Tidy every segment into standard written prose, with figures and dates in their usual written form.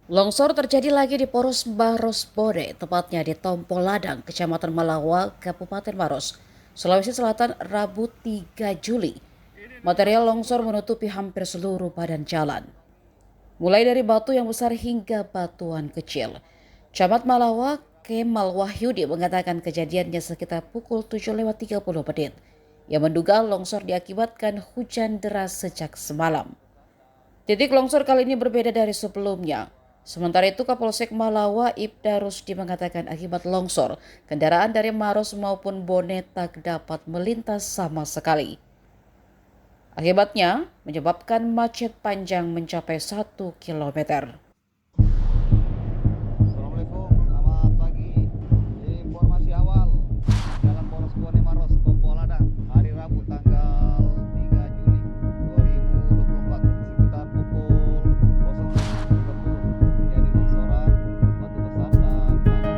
Longsor terjadi lagi di Poros Maros Bode, tepatnya di Tompo Ladang, Kecamatan Malawa, Kabupaten Maros, Sulawesi Selatan, Rabu 3 Juli. Material longsor menutupi hampir seluruh badan jalan, mulai dari batu yang besar hingga batuan kecil. Camat Malawa, Kemal Wahyudi mengatakan kejadiannya sekitar pukul 7:30 yang menduga longsor diakibatkan hujan deras sejak semalam. Titik longsor kali ini berbeda dari sebelumnya. Sementara itu, Kapolsek Malawa Ibda Rusdi mengatakan akibat longsor, kendaraan dari Maros maupun Bone tak dapat melintas sama sekali. Akibatnya, menyebabkan macet panjang mencapai 1 kilometer. Assalamualaikum, selamat pagi. Informasi awal, Jalan Poros Bone Maros, Tompo Ladang, hari Rabu tanggal 3 Juli 2024, sekitar pukul 06.30 terjadi longsoran batu besar dan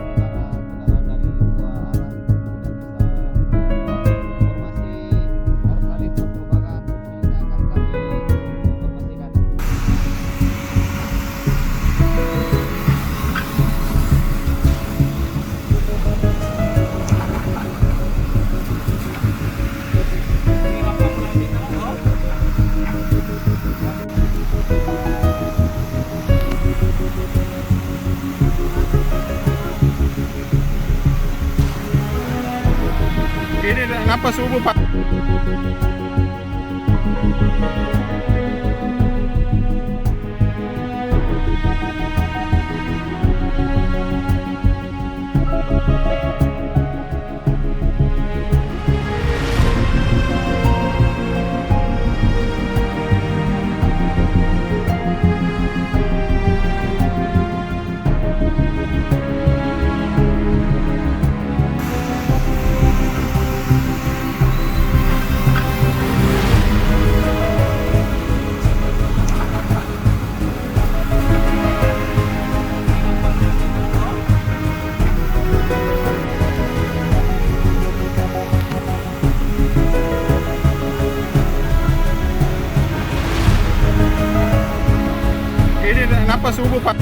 kendaraan dari dua arah tidak bisa informasi arus lalu berperubahan ini akan kami informasikan. Ini kenapa subuh Pak? Ini kenapa subuh Pak?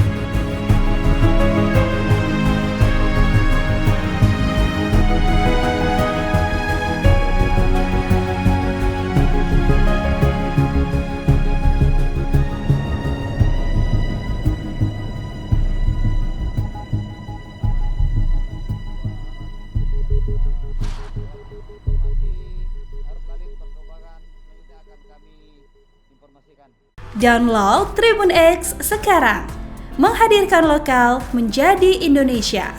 Download Tribun X sekarang, menghadirkan lokal menjadi Indonesia.